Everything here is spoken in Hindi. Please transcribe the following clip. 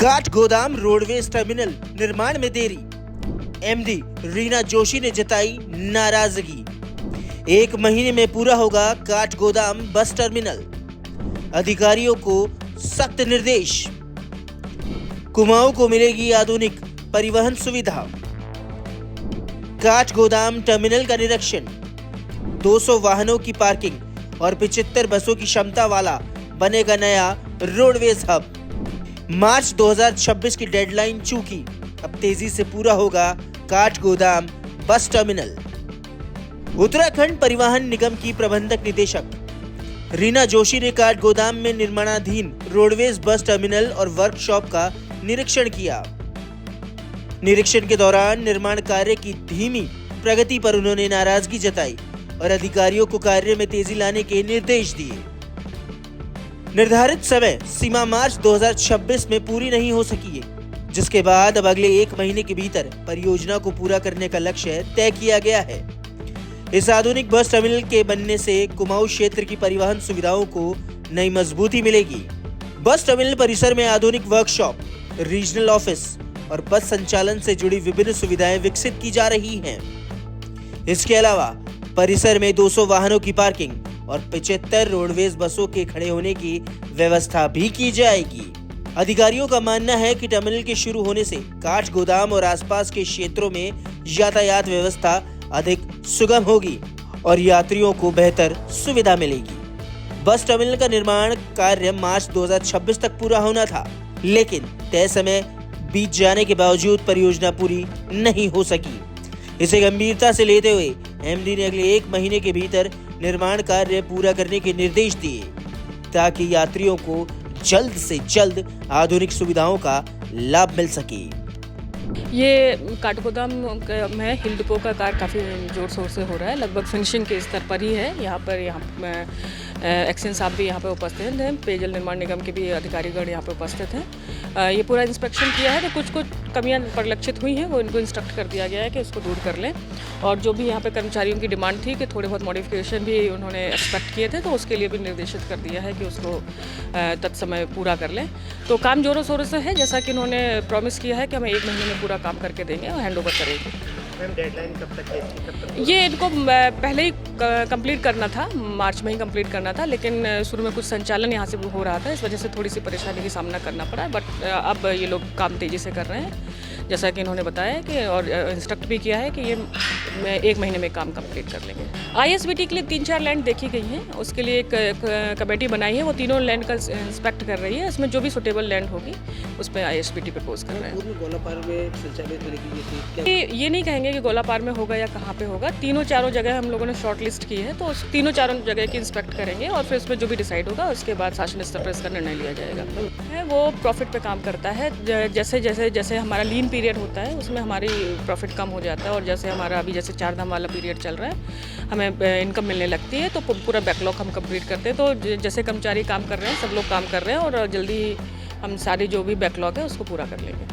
काठ गोदाम रोडवेज टर्मिनल निर्माण में देरी। एमडी रीना जोशी ने जताई नाराजगी। 1 महीने में पूरा होगा काठ गोदाम बस टर्मिनल। अधिकारियों को सख्त निर्देश। कुमाऊं को मिलेगी आधुनिक परिवहन सुविधा। काठ गोदाम टर्मिनल का निरीक्षण। 200 वाहनों की पार्किंग और 75 बसों की क्षमता वाला बनेगा नया रोडवेज हब। मार्च 2026 की डेडलाइन चूकी, अब तेजी से पूरा होगा काठ गोदाम बस टर्मिनल। उत्तराखंड परिवहन निगम की प्रबंधक निदेशक रीना जोशी ने काठ गोदाम में निर्माणाधीन रोडवेज बस टर्मिनल और वर्कशॉप का निरीक्षण किया। निरीक्षण के दौरान निर्माण कार्य की धीमी प्रगति पर उन्होंने नाराजगी जताई और अधिकारियों को कार्य में तेजी लाने के निर्देश दिए। निर्धारित समय सीमा मार्च 2026 में पूरी नहीं हो सकी है, जिसके बाद अब अगले 1 महीने के भीतर परियोजना को पूरा करने का लक्ष्य तय किया गया है। इस आधुनिक बस टर्मिनल के बनने से कुमाऊं क्षेत्र की परिवहन सुविधाओं को नई मजबूती मिलेगी। बस टर्मिनल परिसर में आधुनिक वर्कशॉप, रीजनल ऑफिस और बस संचालन से जुड़ी विभिन्न सुविधाएं विकसित की जा रही हैं। इसके अलावा परिसर में 200 वाहनों की पार्किंग और 75 रोडवेज बसों के खड़े होने की व्यवस्था भी की जाएगी। अधिकारियों का मानना है कि टर्मिनल के शुरू होने से काठ गोदाम और आसपास के क्षेत्रों में यातायात व्यवस्था अधिक सुगम होगी और यात्रियों को बेहतर सुविधा मिलेगी। बस टर्मिनल का निर्माण कार्य मार्च 2026 तक पूरा होना था, लेकिन तय समय बीत जाने के बावजूद परियोजना पूरी नहीं हो सकी। इसे गंभीरता से लेते हुए एमडी ने अगले 1 महीने के भीतर निर्माण कार्य पूरा करने के निर्देश दिए, ताकि यात्रियों को जल्द से जल्द आधुनिक सुविधाओं का लाभ मिल सके। ये काठगोदाम में हिल डिपो का कार्य काफ़ी जोर शोर से हो रहा है, लगभग फिनिशिंग के स्तर पर ही है। यहाँ एक्शन साहब भी यहाँ पे उपस्थित हैं, पेयजल निर्माण निगम के भी अधिकारीगण यहाँ पे उपस्थित हैं। ये पूरा इंस्पेक्शन किया है, तो कुछ कमियाँ परिलक्षित हुई हैं, वो इनको इंस्ट्रक्ट कर दिया गया है कि उसको दूर कर लें। और जो भी यहाँ पे कर्मचारियों की डिमांड थी कि थोड़े बहुत मॉडिफिकेशन भी उन्होंने एक्सपेक्ट किए थे, तो उसके लिए भी निर्देशित कर दिया है कि उसको तत्समय पूरा कर लें। तो काम जोरों शोरों से है, जैसा कि उन्होंने प्रॉमिस किया है कि हमें 1 महीने में पूरा काम करके देंगे और हैंड ओवर करेंगे। मैम, डेडलाइन कब तक है? ये इनको पहले ही कंप्लीट करना था, मार्च में ही कंप्लीट करना था, लेकिन शुरू में कुछ संचालन यहाँ से हो रहा था, इस वजह से थोड़ी सी परेशानी का सामना करना पड़ा। बट अब ये लोग काम तेज़ी से कर रहे हैं, जैसा कि इन्होंने बताया कि और इंस्ट्रक्ट भी किया है कि ये 1 महीने में काम कंप्लीट कर लेंगे। ISBT के लिए 3-4 लैंड देखी गई हैं, उसके लिए एक कमेटी बनाई है, वो तीनों लैंड का इंस्पेक्ट कर रही है। इसमें जो भी सुटेबल लैंड होगी उस पर ISBT प्रपोज कर रहे हैं। गोलापार में संचालित होने की ये नहीं कहेंगे कि गोलापार में होगा या कहाँ पे होगा। 3-4 जगह हम लोगों ने शॉर्ट लिस्ट की है, तो उस 3-4 जगह की इंस्पेक्ट करेंगे और फिर उसमें जो भी डिसाइड होगा उसके बाद शासन स्तर पर इसका निर्णय लिया जाएगा। वो प्रॉफिट पे काम करता है, जैसे हमारा लीन पीरियड होता है उसमें हमारी प्रॉफिट कम हो जाता है, और जैसे हमारा अभी जैसे 4 धाम वाला पीरियड चल रहा है, हमें इनकम मिलने लगती है, तो पूरा बैकलॉग हम कंप्लीट करते हैं। तो जैसे कर्मचारी काम कर रहे हैं, सब लोग काम कर रहे हैं और जल्दी हम सारी जो भी बैकलॉग है उसको पूरा कर लेंगे।